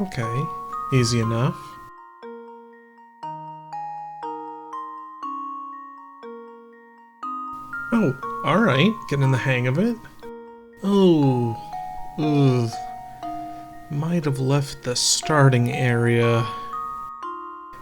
Okay. Easy enough. Oh, alright. Getting the hang of it. Oh. Ugh. Might have left the starting area.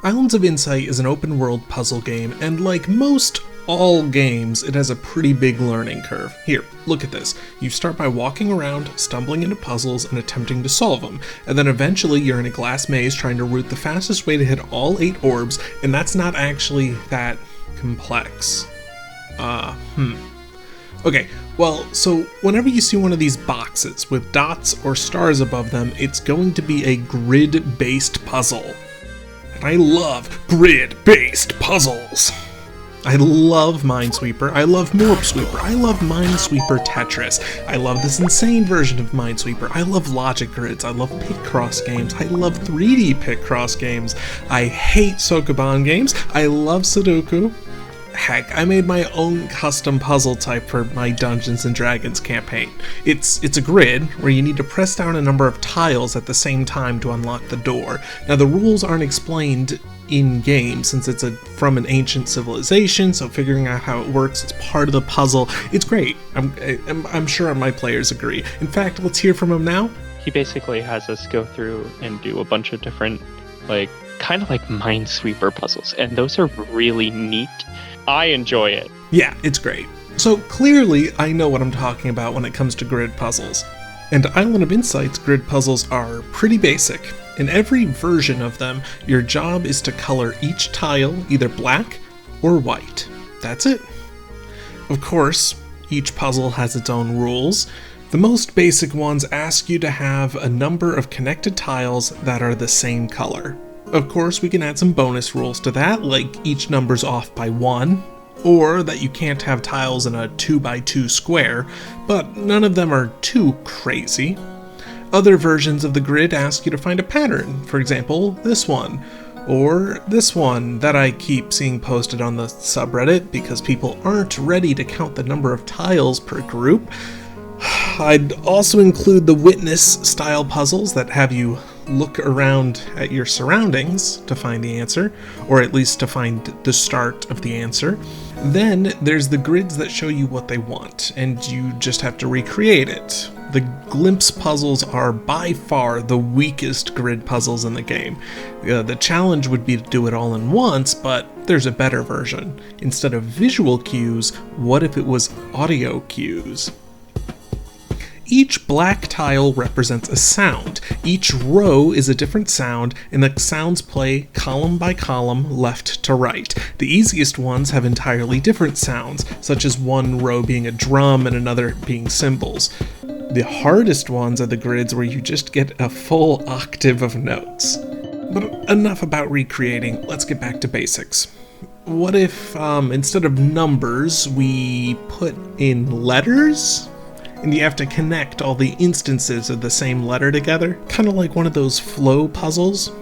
Islands of Insight is an open-world puzzle game, and like most all games, it has a pretty big learning curve. Here, look at this. You start by walking around, stumbling into puzzles, and attempting to solve them, and then eventually you're in a glass maze trying to route the fastest way to hit all 8 orbs, and that's not actually that complex. Okay, well, so whenever you see one of these boxes with dots or stars above them, it's going to be a grid-based puzzle. And I love grid-based puzzles! I love Minesweeper, I love Morpsweeper, I love Minesweeper Tetris, I love this insane version of Minesweeper, I love logic grids, I love Picross games, I love 3D Picross games, I hate Sokoban games, I love Sudoku. Heck, I made my own custom puzzle type for my Dungeons & Dragons campaign. It's a grid where you need to press down a number of tiles at the same time to unlock the door. Now the rules aren't explained in-game since it's from an ancient civilization, so figuring out how it works is part of the puzzle. It's great. I'm sure my players agree. In fact, let's hear from him now. He basically has us go through and do a bunch of different, kind of like Minesweeper puzzles, and those are really neat. I enjoy it. Yeah, it's great. So clearly, I know what I'm talking about when it comes to grid puzzles. And Island of Insight's grid puzzles are pretty basic. In every version of them, your job is to color each tile either black or white. That's it. Of course, each puzzle has its own rules. The most basic ones ask you to have a number of connected tiles that are the same color. Of course, we can add some bonus rules to that, like each number's off by 1, or that you can't have tiles in a 2x2 square, but none of them are too crazy. Other versions of the grid ask you to find a pattern, for example, this one, or this one that I keep seeing posted on the subreddit because people aren't ready to count the number of tiles per group. I'd also include the witness-style puzzles that have you look around at your surroundings to find the answer, or at least to find the start of the answer. Then there's the grids that show you what they want, and you just have to recreate it. The glimpse puzzles are by far the weakest grid puzzles in the game. The challenge would be to do it all in once, but there's a better version. Instead of visual cues, what if it was audio cues? Each black tile represents a sound. Each row is a different sound, and the sounds play column by column, left to right. The easiest ones have entirely different sounds, such as one row being a drum and another being cymbals. The hardest ones are the grids where you just get a full octave of notes. But enough about recreating, let's get back to basics. What if, instead of numbers, we put in letters? And you have to connect all the instances of the same letter together, kind of like one of those flow puzzles.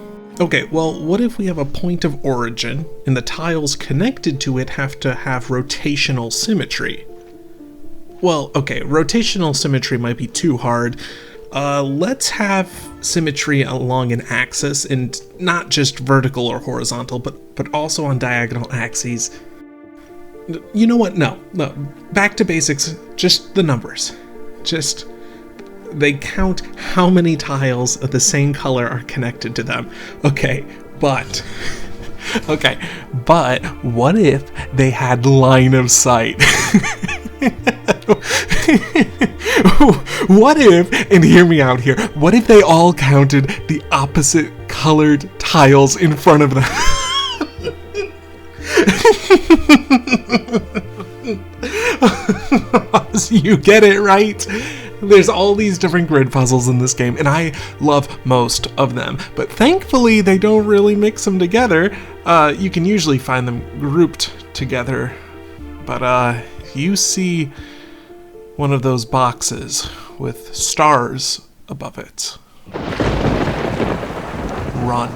Okay, well, what if we have a point of origin, and the tiles connected to it have to have rotational symmetry? Well, okay, rotational symmetry might be too hard. Let's have symmetry along an axis, and not just vertical or horizontal, but also on diagonal axes. You know what? No, back to basics, just the numbers. Just, they count how many tiles of the same color are connected to them. Okay, but what if they had line of sight? What if, and hear me out here, what if they all counted the opposite colored tiles in front of them? You get it, right? There's all these different grid puzzles in this game, and I love most of them. But thankfully, they don't really mix them together. You can usually find them grouped together. But you see one of those boxes with stars above it. Run.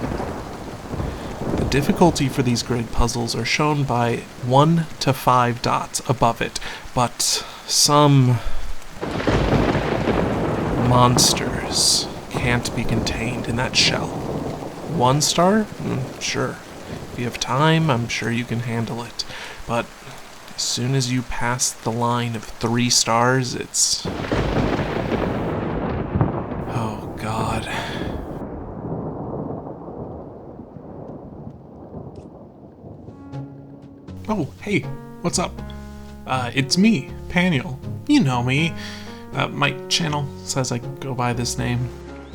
The difficulty for these grid puzzles are shown by 1 to 5 dots above it, but some monsters can't be contained in that shell. 1 star? Sure. If you have time, I'm sure you can handle it. But as soon as you pass the line of 3 stars, it's... Oh, God. Oh, hey, what's up? It's me, Paniel. You know me. My channel says I go by this name.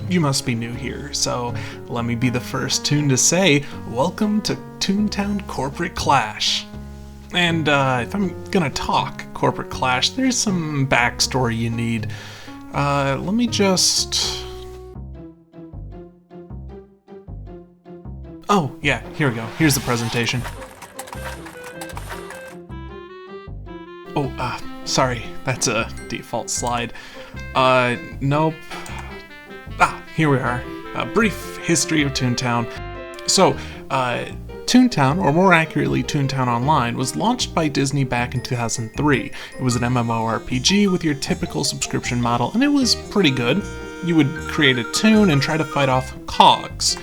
You must be new here, so let me be the first toon to say, welcome to Toontown Corporate Clash. And if I'm gonna talk Corporate Clash, there's some backstory you need. Let me just... Oh, yeah, here we go. Here's the presentation. Oh, sorry, that's a default slide. Nope. Here we are. A brief history of Toontown. So, Toontown, or more accurately Toontown Online, was launched by Disney back in 2003. It was an MMORPG with your typical subscription model, and it was pretty good. You would create a toon and try to fight off cogs.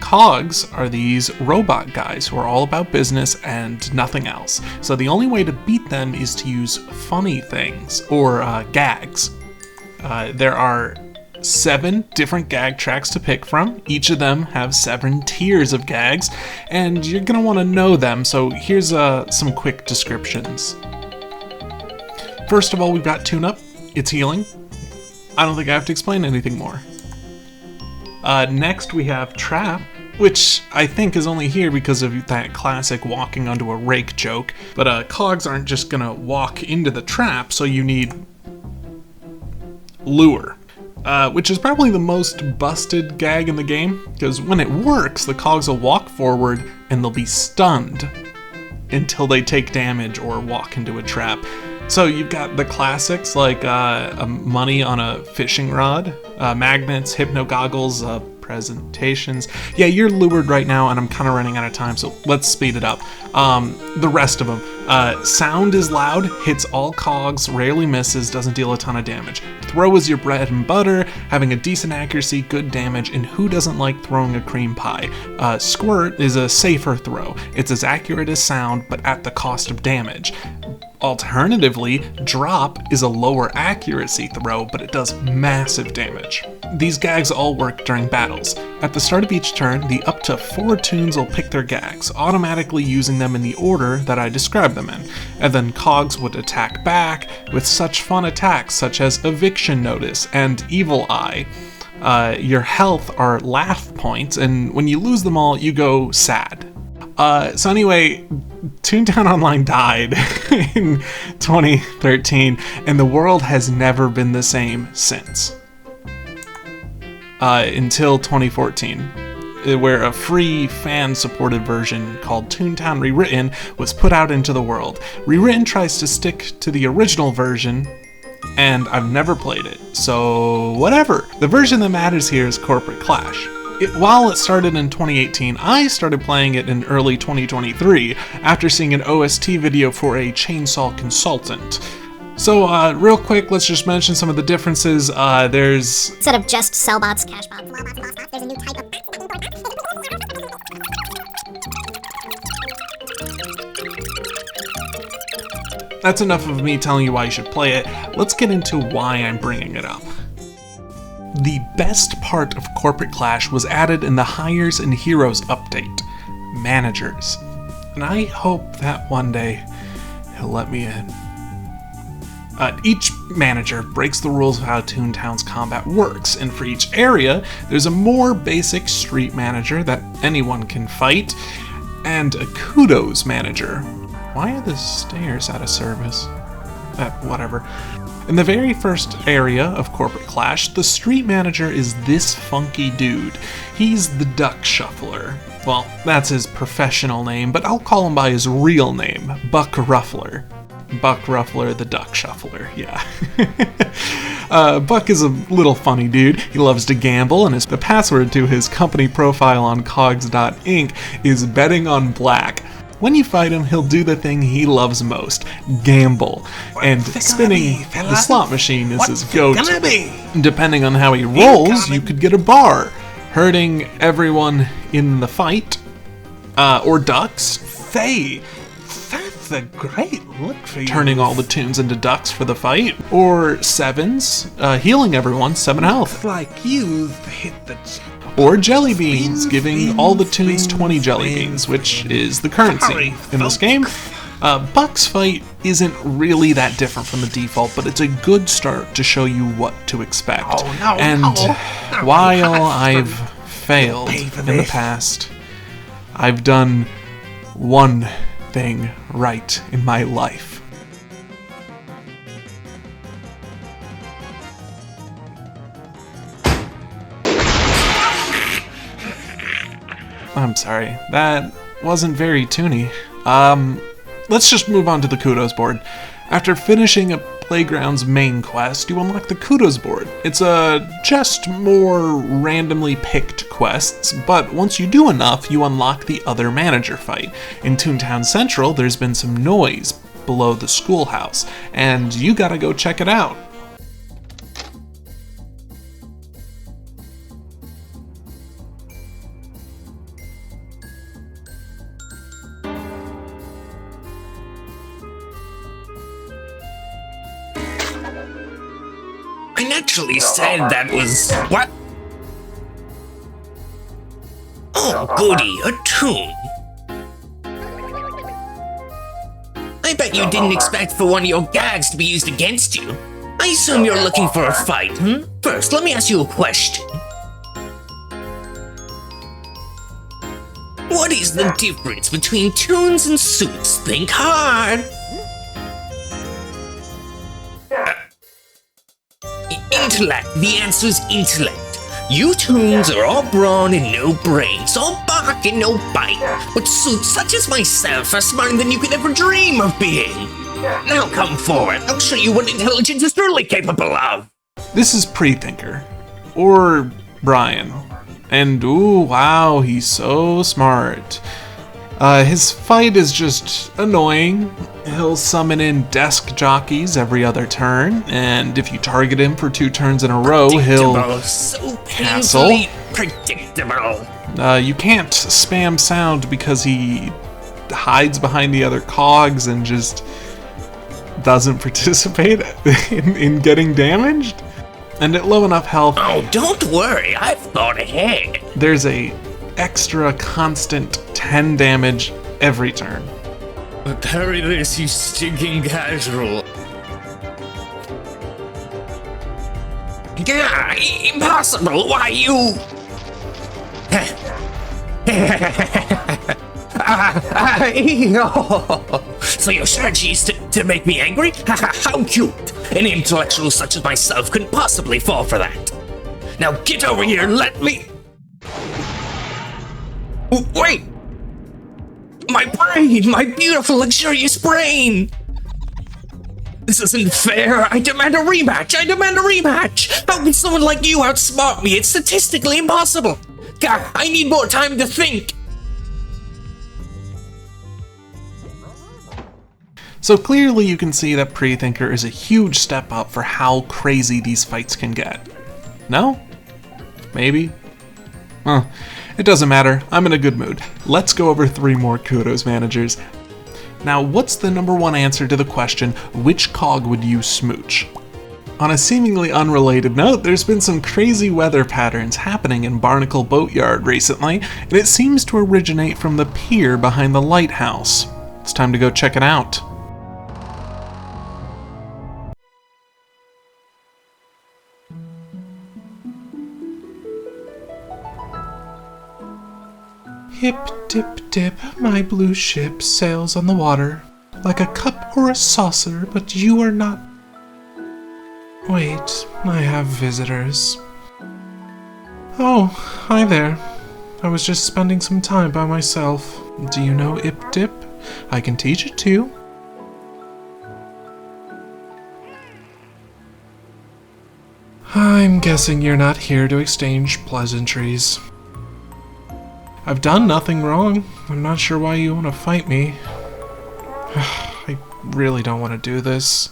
Cogs are these robot guys who are all about business and nothing else. So the only way to beat them is to use funny things, or gags. There are 7 different gag tracks to pick from. Each of them have 7 tiers of gags, and you're gonna want to know them, so here's some quick descriptions. First of all, we've got Tune Up. It's healing. I don't think I have to explain anything more. Next we have Trap, which I think is only here because of that classic walking onto a rake joke, but cogs aren't just gonna walk into the trap, so you need Lure. Which is probably the most busted gag in the game, because when it works, the cogs will walk forward and they'll be stunned until they take damage or walk into a trap. So you've got the classics like money on a fishing rod, magnets, hypno goggles, presentations. Yeah, you're lured right now and I'm kind of running out of time, so let's speed it up. The rest of them. Sound is loud, hits all cogs, rarely misses, doesn't deal a ton of damage. Throw is your bread and butter, having a decent accuracy, good damage, and who doesn't like throwing a cream pie? Squirt is a safer throw. It's as accurate as sound, but at the cost of damage. Alternatively, Drop is a lower accuracy throw, but it does massive damage. These gags all work during battles. At the start of each turn, the up to 4 toons will pick their gags, automatically using them in the order that I described them in, and then cogs would attack back with such fun attacks such as Eviction Notice and Evil Eye. Your health are laugh points, and when you lose them all, you go sad. So anyway, Toontown Online died in 2013, and the world has never been the same since. Until 2014, where a free fan-supported version called Toontown Rewritten was put out into the world. Rewritten tries to stick to the original version, and I've never played it, so whatever. The version that matters here is Corporate Clash. While it started in 2018, I started playing it in early 2023 after seeing an OST video for a chainsaw consultant. So real quick, let's just mention some of the differences. There's... Instead of just sellbots, cashbots, there's a new type of... That's enough of me telling you why you should play it. Let's get into why I'm bringing it up. The best part of Corporate Clash was added in the Hires and Heroes update, Managers. And I hope that one day he'll let me in. Each manager breaks the rules of how Toontown's combat works, and for each area, there's a more basic street manager that anyone can fight, and a kudos manager. Why are the stairs out of service? Whatever. In the very first area of Corporate Clash, the street manager is this funky dude. He's the Duck Shuffler. Well, that's his professional name, but I'll call him by his real name, Buck Ruffler. Buck Ruffler, the Duck Shuffler, yeah. Buck is a little funny dude. He loves to gamble, and the password to his company profile on cogs.inc is betting on black. When you fight him, he'll do the thing he loves most, gamble. And spinning the slot machine is his go-to. Depending on how he rolls, you could get a bar, hurting everyone in the fight, or ducks. Faye, that's a great look for you. Turning all the tunes into ducks for the fight, or sevens, healing everyone 7 health. Looks like you've hit the jackpot. Or jelly beans, giving all the tunes 20 jelly beans, which is the currency in this game. Buck's fight isn't really that different from the default, but it's a good start to show you what to expect. While I've failed in the past, I've done one thing right in my life. I'm sorry, that wasn't very toony. Let's just move on to the kudos board. After finishing a playground's main quest, you unlock the kudos board. It's just more randomly picked quests, but once you do enough, you unlock the other manager fight. In Toontown Central, there's been some noise below the schoolhouse, and you gotta go check it out. I naturally said that was... What? Oh, goody, a tune. I bet you didn't expect for one of your gags to be used against you. I assume you're looking for a fight, First, let me ask you a question. What is the difference between tunes and suits? Think hard. Intellect. The answer's intellect. You tunes are all brawn and no brains, all bark and no bite. But suits such as myself are smarter than you could ever dream of being. Now come forward. I'll show you what intelligence is truly capable of. This is Prethinker, or Brian. And ooh, wow, he's so smart. His fight is just annoying. He'll summon in desk jockeys every other turn, and if you target him for 2 turns in a row, he'll so castle. painfully predictable. You can't spam sound because he hides behind the other cogs and just doesn't participate in getting damaged. And at low enough health... Oh, don't worry, I've thought ahead. There's a extra constant 10 damage every turn. Parry this, you stinking casual. Yeah, impossible, why you... So your strategy is to make me angry? How cute! An intellectual such as myself couldn't possibly fall for that. Now get over here and let me... Wait! My brain! My beautiful, luxurious brain! This isn't fair! I demand a rematch! I demand a rematch! How can someone like you outsmart me? It's statistically impossible! God, I need more time to think! So clearly you can see that Prethinker is a huge step up for how crazy these fights can get. No? Maybe? Huh. It doesn't matter, I'm in a good mood. Let's go over 3 more kudos managers. Now, what's the #1 answer to the question, which cog would you smooch? On a seemingly unrelated note, there's been some crazy weather patterns happening in Barnacle Boatyard recently, and it seems to originate from the pier behind the lighthouse. It's time to go check it out. Hip, dip, dip, my blue ship sails on the water, like a cup or a saucer, but you are not... Wait, I have visitors. Oh, hi there. I was just spending some time by myself. Do you know Ip Dip? I can teach it to you. I'm guessing you're not here to exchange pleasantries. I've done nothing wrong. I'm not sure why you want to fight me. I really don't want to do this.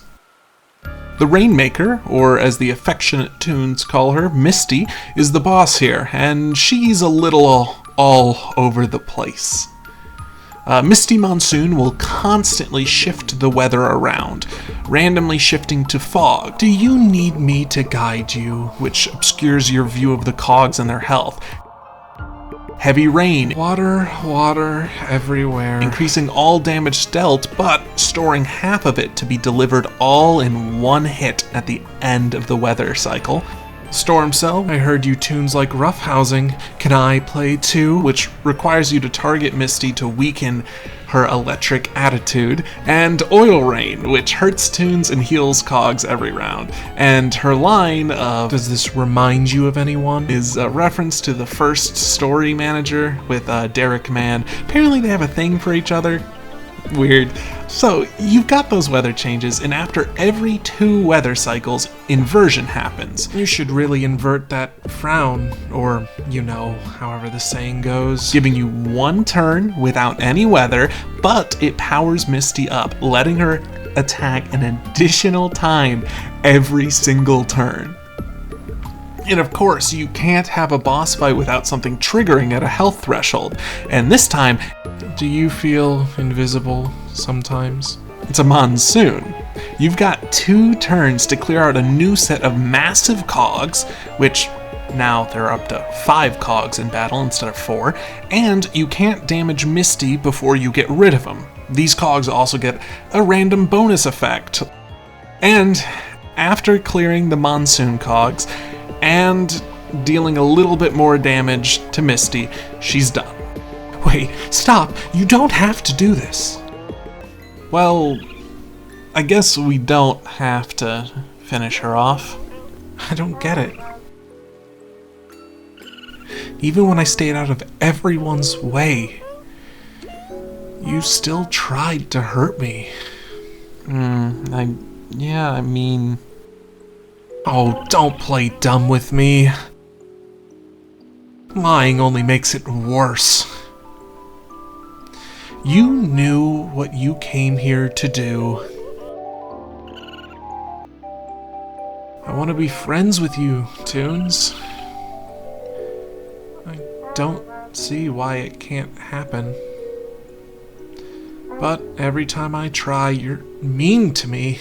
The Rainmaker, or as the affectionate Toons call her, Misty, is the boss here, and she's a little all over the place. Misty Monsoon will constantly shift the weather around, randomly shifting to fog. Do you need me to guide you, which obscures your view of the cogs and their health? Heavy rain, water everywhere, increasing all damage dealt, but storing half of it to be delivered all in one hit at the end of the weather cycle. Storm Cell, I heard you Toons like roughhousing. Can I play too? Which requires you to target Misty to weaken her electric attitude. And Oil Rain, which hurts Toons and heals cogs every round. And her line of, does this remind you of anyone? Is a reference to the first story manager with Derek Mann. Apparently they have a thing for each other. Weird. So, you've got those weather changes, and after every 2 weather cycles, inversion happens. You should really invert that frown, or, you know, however the saying goes. Giving you 1 turn without any weather, but it powers Misty up, letting her attack an additional time every single turn. And of course, you can't have a boss fight without something triggering at a health threshold. And this time, do you feel invisible sometimes? It's a monsoon. You've got 2 turns to clear out a new set of massive cogs, which now there are up to 5 cogs in battle instead of 4, and you can't damage Misty before you get rid of them. These cogs also get a random bonus effect. And after clearing the monsoon cogs, and dealing a little bit more damage to Misty, she's done. Wait, stop! You don't have to do this! Well, I guess we don't have to finish her off. I don't get it. Even when I stayed out of everyone's way, you still tried to hurt me. I mean... Oh, don't play dumb with me. Lying only makes it worse. You knew what you came here to do. I want to be friends with you, Toons. I don't see why it can't happen. But every time I try, you're mean to me.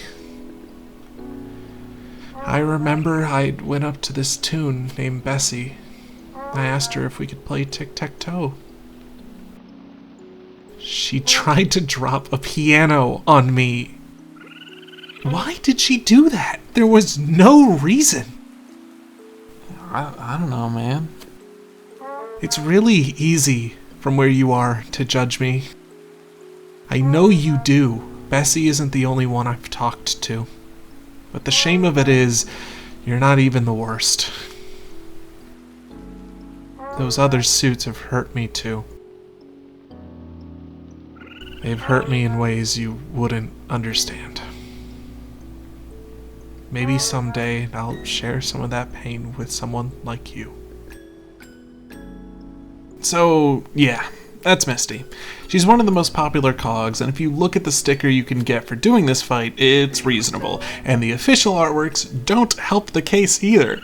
I remember I went up to this Toon named Bessie. I asked her if we could play tic-tac-toe. She tried to drop a piano on me. Why did she do that? There was no reason. I don't know, man. It's really easy from where you are to judge me. I know you do. Bessie isn't the only one I've talked to. But the shame of it is, you're not even the worst. Those other suits have hurt me too. They've hurt me in ways you wouldn't understand. Maybe someday I'll share some of that pain with someone like you. So, yeah, that's Misty. She's one of the most popular cogs, and if you look at the sticker you can get for doing this fight, it's reasonable, and the official artworks don't help the case either.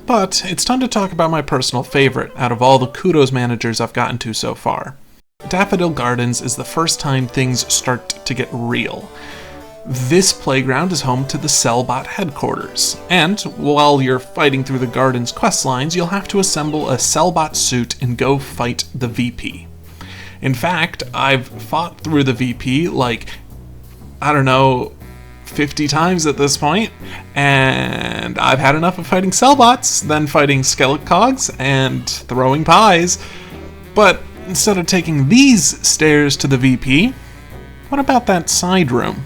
But it's time to talk about my personal favorite out of all the kudos managers I've gotten to so far. Daffodil Gardens is the first time things start to get real. This playground is home to the Cellbot headquarters, and while you're fighting through the garden's quest lines, you'll have to assemble a Cellbot suit and go fight the VP. In fact, I've fought through the VP like, 50 times at this point, and I've had enough of fighting Cellbots, then fighting Skelecogs, and throwing pies. But instead of taking these stairs to the VP, what about that side room?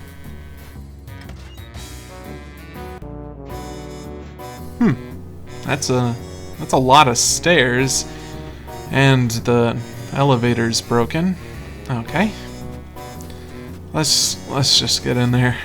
That's a lot of stairs, and the elevator's broken. Okay. Let's just get in there.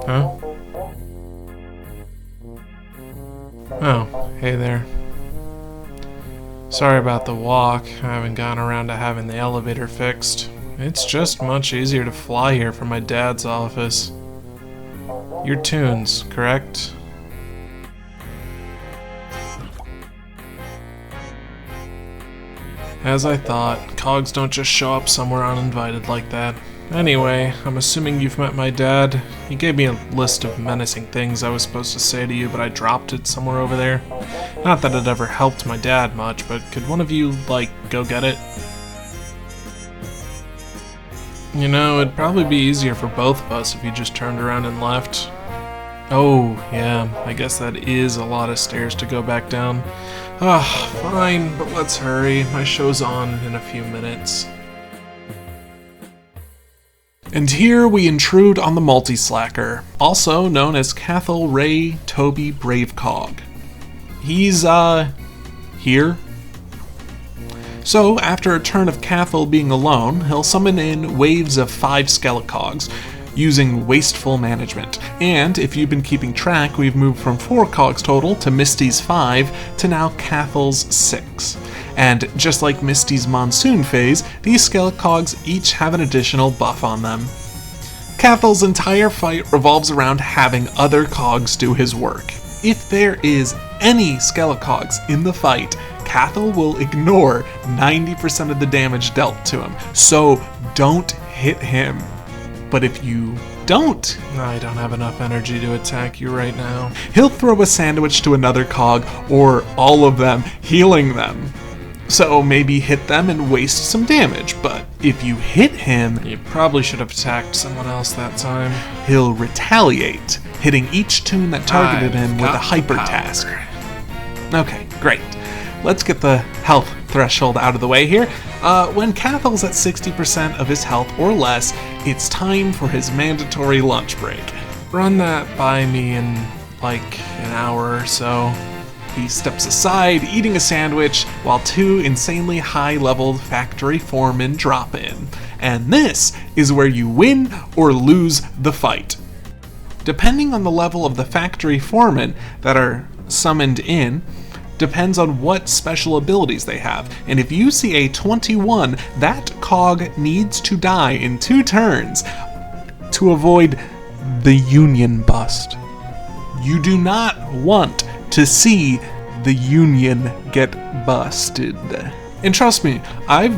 Huh? Oh, hey there. Sorry about the walk. I haven't gotten around to having the elevator fixed. It's just much easier to fly here from my dad's office. You're Toons, correct? As I thought, cogs don't just show up somewhere uninvited like that. Anyway, I'm assuming you've met my dad. He gave me a list of menacing things I was supposed to say to you, but I dropped it somewhere over there. Not that it ever helped my dad much, but could one of you, go get it? You know, it'd probably be easier for both of us if you just turned around and left. Oh, yeah, I guess that is a lot of stairs to go back down. Fine, but let's hurry. My show's on in a few minutes. And here we intrude on the multi-slacker, also known as Cathl Ray Toby Bravecog. He's, here. So, after a turn of Cathl being alone, he'll summon in waves of 5 Skelecogs, using wasteful management. And if you've been keeping track, we've moved from 4 cogs total to Misty's 5 to now Cathl's 6. And just like Misty's Monsoon phase, these Skelecogs each have an additional buff on them. Cathl's entire fight revolves around having other cogs do his work. If there is any Skelecogs in the fight, Cathl will ignore 90% of the damage dealt to him, so don't hit him. But if you don't, I don't have enough energy to attack you right now. He'll throw a sandwich to another cog, or all of them, healing them. So maybe hit them and waste some damage, but if you hit him, you probably should have attacked someone else that time. He'll retaliate, hitting each toon that targeted him with a hyper task. Okay, great. Let's get the health threshold out of the way here. When Cathl's at 60% of his health or less, it's time for his mandatory lunch break. Run that by me in an hour or so. He steps aside, eating a sandwich, while 2 insanely high-leveled factory foremen drop in. And this is where you win or lose the fight. Depending on the level of the factory foremen that are summoned in, depends on what special abilities they have. And if you see a 21, that cog needs to die in 2 turns to avoid the Union bust. You do not want to see the Union get busted. And trust me, I've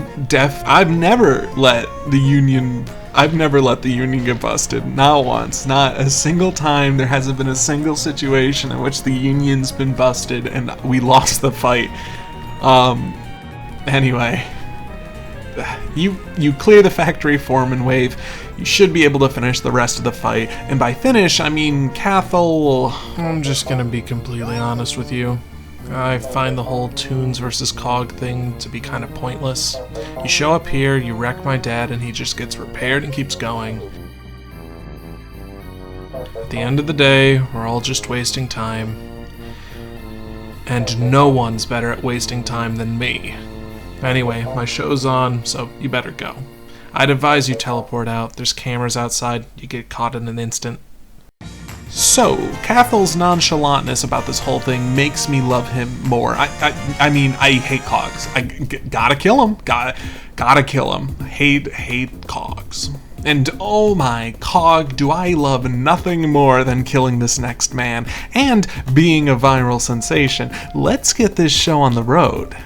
never let the Union get busted. Not once. Not a single time. There hasn't been a single situation in which the Union's been busted and we lost the fight. Anyway. You clear the factory foreman wave. You should be able to finish the rest of the fight. And by finish, I mean Cathl. I'm just gonna be completely honest with you. I find the whole Toons versus Cog thing to be kind of pointless. You show up here, you wreck my dad, and he just gets repaired and keeps going. At the end of the day, we're all just wasting time. And no one's better at wasting time than me. Anyway, my show's on, so you better go. I'd advise you teleport out. There's cameras outside. You get caught in an instant. So, Cathl's nonchalantness about this whole thing makes me love him more. I mean, I hate cogs. Gotta kill him. Gotta kill him. Hate cogs. And oh my cog, do I love nothing more than killing this next man and being a viral sensation. Let's get this show on the road.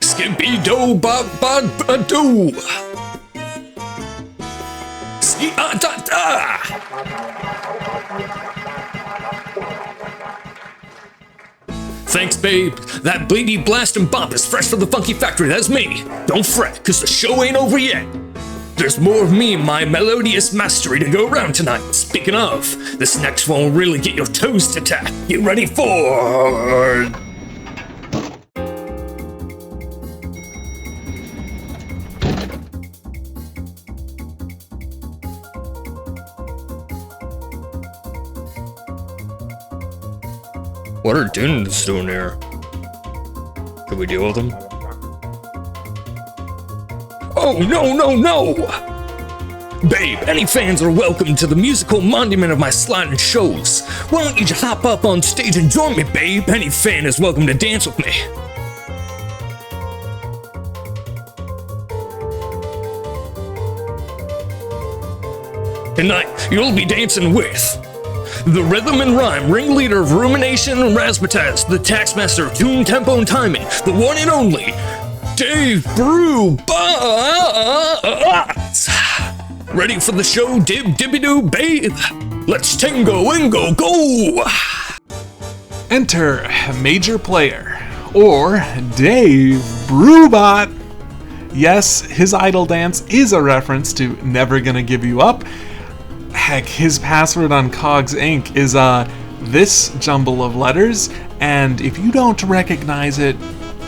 Skippy do ba ba ba do. Ski da da. Thanks, babe. That bleedy blast and bop is fresh from the funky factory. That's me. Don't fret, cause the show ain't over yet. There's more of me and my melodious mastery to go around tonight. Speaking of, this next one will really get your toes to tap. Get ready for... What are Dunes doing here? Can we deal with him? Oh, no! Babe, any fans are welcome to the musical monument of my sliding shows. Why don't you just hop up on stage and join me, babe? Any fan is welcome to dance with me. Tonight, you'll be dancing with the rhythm and rhyme ringleader of rumination and razzmatazz, the taxmaster of tune, tempo, and timing, the one and only Dave Brubot. Ready for the show, dib-dibby-doo, babe? Let's tango and go! Enter Major Player, or Dave Brubot. Yes, his idol dance is a reference to Never Gonna Give You Up. Heck, his password on Cogs Inc. is this jumble of letters, and if you don't recognize it,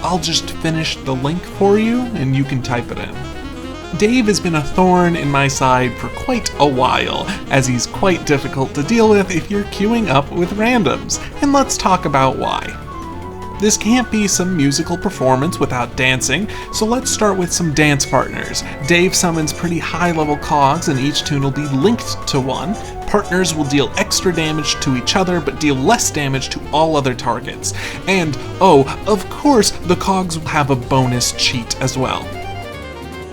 I'll just finish the link for you and you can type it in. Dave has been a thorn in my side for quite a while, as he's quite difficult to deal with if you're queuing up with randoms, and let's talk about why. This can't be some musical performance without dancing, so let's start with some dance partners. Dave summons pretty high-level cogs, and each tune will be linked to one. Partners will deal extra damage to each other, but deal less damage to all other targets. And, oh, of course, the cogs will have a bonus cheat as well.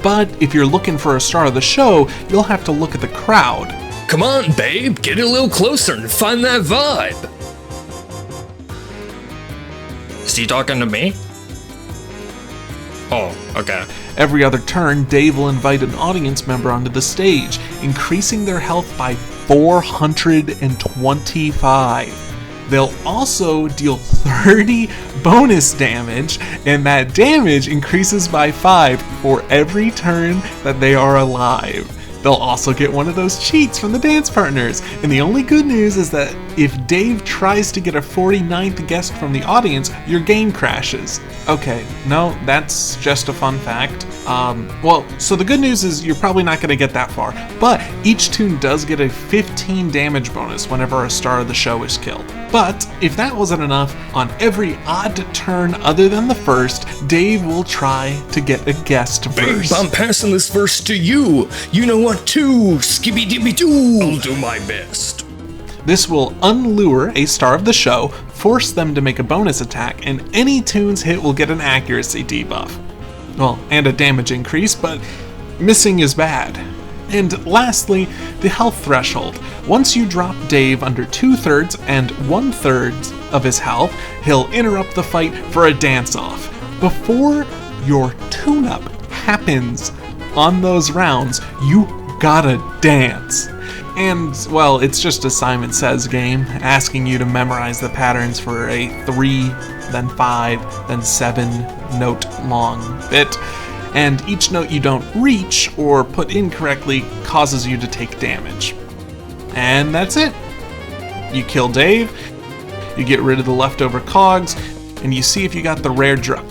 But if you're looking for a star of the show, you'll have to look at the crowd. Come on, babe, get a little closer and find that vibe. Is he talking to me? Oh, okay. Every other turn, Dave will invite an audience member onto the stage, increasing their health by 425. They'll also deal 30 bonus damage, and that damage increases by 5 for every turn that they are alive. They'll also get one of those cheats from the dance partners, and the only good news is that if Dave tries to get a 49th guest from the audience, your game crashes. Okay, no, that's just a fun fact. So the good news is you're probably not going to get that far, but each tune does get a 15 damage bonus whenever a star of the show is killed. But if that wasn't enough, on every odd turn other than the first, Dave will try to get a guest verse. Babe, I'm passing this verse to you. You know what to, skibby-dibby-doo. I'll do my best. This will unlure a star of the show, force them to make a bonus attack, and any tune's hit will get an accuracy debuff. Well, and a damage increase, but missing is bad. And lastly, the health threshold. Once you drop Dave under 2/3 and 1/3 of his health, he'll interrupt the fight for a dance-off. Before your tune-up happens on those rounds, you gotta dance. And, well, it's just a Simon Says game, asking you to memorize the patterns for a 3, then 5, then 7 note long bit. And each note you don't reach or put incorrectly causes you to take damage. And that's it. You kill Dave, you get rid of the leftover cogs, and you see if you got the rare drop.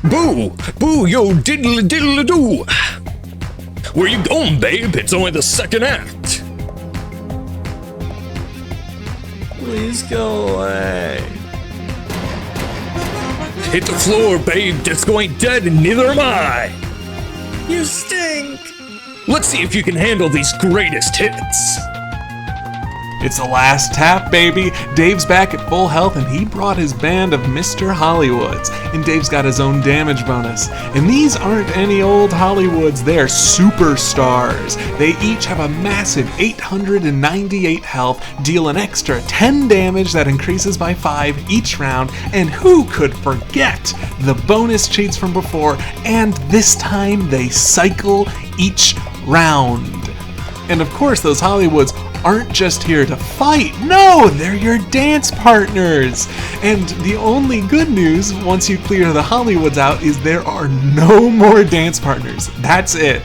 Boo! Boo, yo, diddle-diddle-doo! Where you going, babe? It's only the second act. Please go away. Hit the floor, babe. Disco ain't dead, and neither am I. You stink. Let's see if you can handle these greatest hits. It's the last tap, baby. Dave's back at full health, and he brought his band of Mr. Hollywoods. And Dave's got his own damage bonus. And these aren't any old Hollywoods, they're superstars. They each have a massive 898 health, deal an extra 10 damage that increases by 5 each round, and who could forget the bonus cheats from before, and this time they cycle each round. And of course, those Hollywoods aren't just here to fight. No, they're your dance partners. And the only good news once you clear the Hollywoods out is there are no more dance partners. That's it.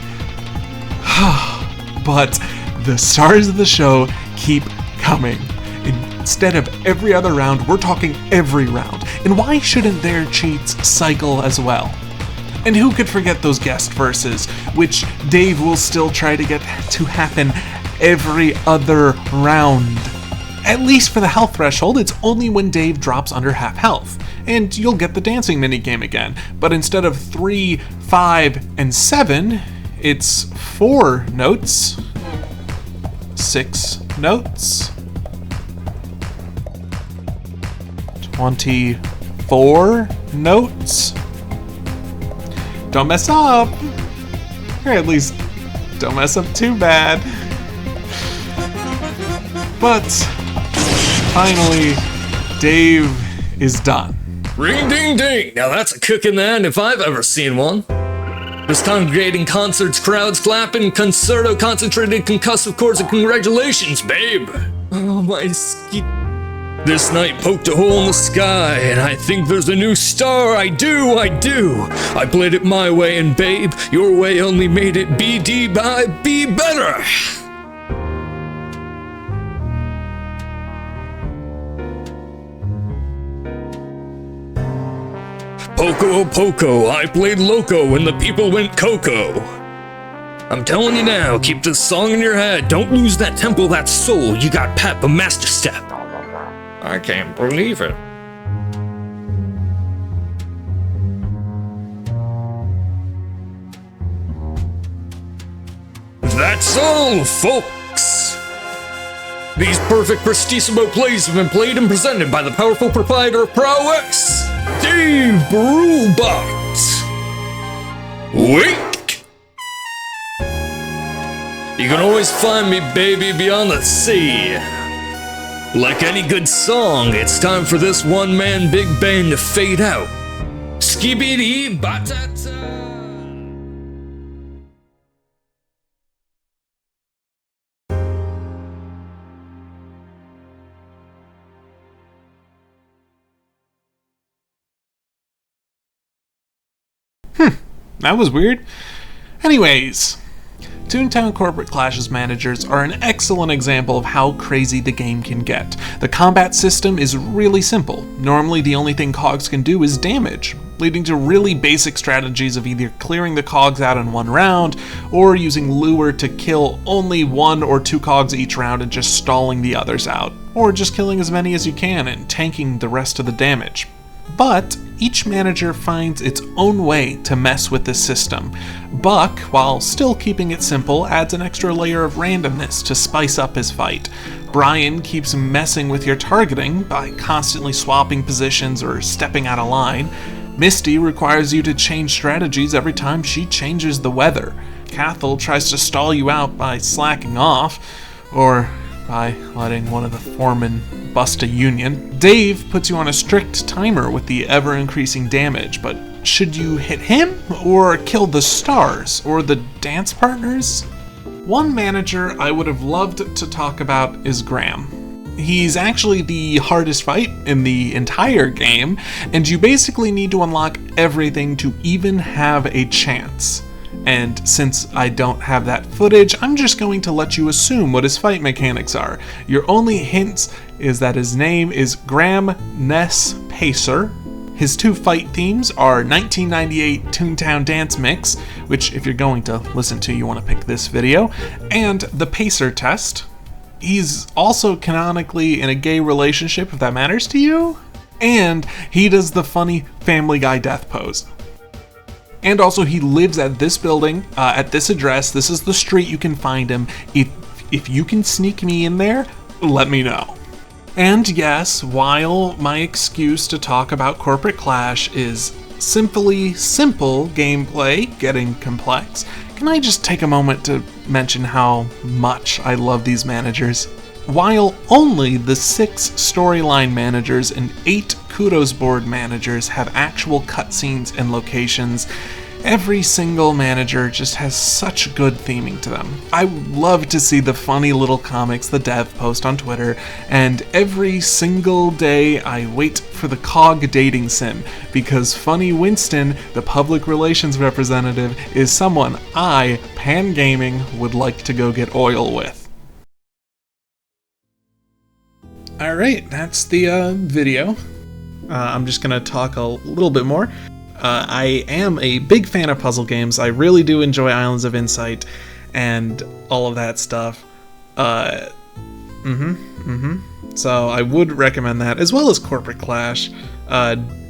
But the stars of the show keep coming. Instead of every other round, we're talking every round. And why shouldn't their cheats cycle as well? And who could forget those guest verses, which Dave will still try to get to happen every other round. At least for the health threshold, it's only when Dave drops under half health, and you'll get the dancing minigame again. But instead of 3, 5, and 7, it's 4 notes, 6 notes, 24 notes. Don't mess up! Or at least, don't mess up too bad. But, finally, Dave is done. Ring ding ding! Now that's a cooking end if I've ever seen one. There's congregating concerts, crowds clapping, concerto, concentrated concussive chords, and congratulations, babe! Oh, my ski. This night poked a hole in the sky, and I think there's a new star. I do. I played it my way, and babe, your way only made it BD by be better. Poco, Poco, I played loco, and the people went coco. I'm telling you now, keep this song in your head. Don't lose that tempo, that soul. You got pep, a master step. I can't believe it. That's all, folks. These perfect prestissimo plays have been played and presented by the powerful proprietor of Prowess, Dave Brewbot. Wink. You can always find me, baby, beyond the sea. Like any good song, it's time for this one-man big band to fade out. Skibidi batata. That was weird. Anyways, Toontown Corporate Clashes managers are an excellent example of how crazy the game can get. The combat system is really simple. Normally the only thing cogs can do is damage, leading to really basic strategies of either clearing the cogs out in one round, or using lure to kill only 1 or 2 cogs each round and just stalling the others out, or just killing as many as you can and tanking the rest of the damage. But each manager finds its own way to mess with this system. Buck, while still keeping it simple, adds an extra layer of randomness to spice up his fight. Brian keeps messing with your targeting by constantly swapping positions or stepping out of line. Misty requires you to change strategies every time she changes the weather. Cathl tries to stall you out by slacking off, or by letting one of the foremen bust a union. Dave puts you on a strict timer with the ever-increasing damage, but should you hit him, or kill the stars, or the dance partners? One manager I would have loved to talk about is Graham. He's actually the hardest fight in the entire game, and you basically need to unlock everything to even have a chance. And since I don't have that footage, I'm just going to let you assume what his fight mechanics are. Your only hints is that his name is Graham Ness Pacer. His 2 fight themes are 1998 Toontown Dance Mix, which if you're going to listen to, you want to pick this video, and the Pacer Test. He's also canonically in a gay relationship, if that matters to you. And he does the funny Family Guy death pose. And also he lives at this building, at this address. This is the street you can find him. If you can sneak me in there, let me know. And yes, while my excuse to talk about Corporate Clash is simply simple gameplay getting complex, can I just take a moment to mention how much I love these managers? While only the 6 storyline managers and 8 kudos board managers have actual cutscenes and locations, every single manager just has such good theming to them. I love to see the funny little comics the dev post on Twitter, and every single day I wait for the COG dating sim, because Funny Winston, the public relations representative, is someone I, Pan Gaming, would like to go get oil with. Alright, that's the video. I'm just gonna talk a little bit more. I am a big fan of puzzle games. I really do enjoy Islands of Insight and all of that stuff. So I would recommend that, as well as Corporate Clash.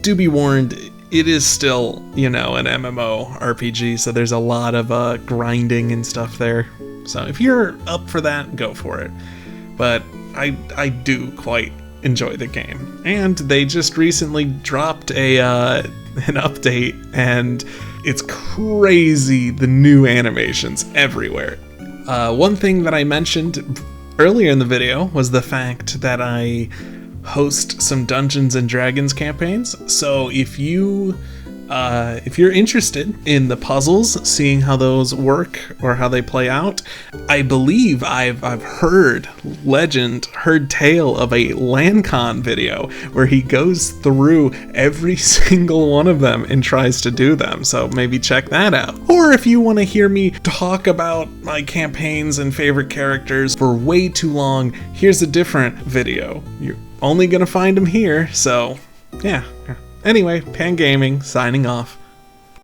Do be warned, it is still, an MMO RPG, so there's a lot of grinding and stuff there. So if you're up for that, go for it. But I do quite enjoy the game. And they just recently dropped an update, and it's crazy, the new animations everywhere. One thing that I mentioned earlier in the video was the fact that I host some Dungeons and Dragons campaigns. So if you're interested in the puzzles, seeing how those work or how they play out, I believe I've heard tale of a LanCon video where he goes through every single one of them and tries to do them. So maybe check that out. Or if you want to hear me talk about my campaigns and favorite characters for way too long, here's a different video. You're only gonna find them here, so yeah. Anyway, Pan Gaming, signing off.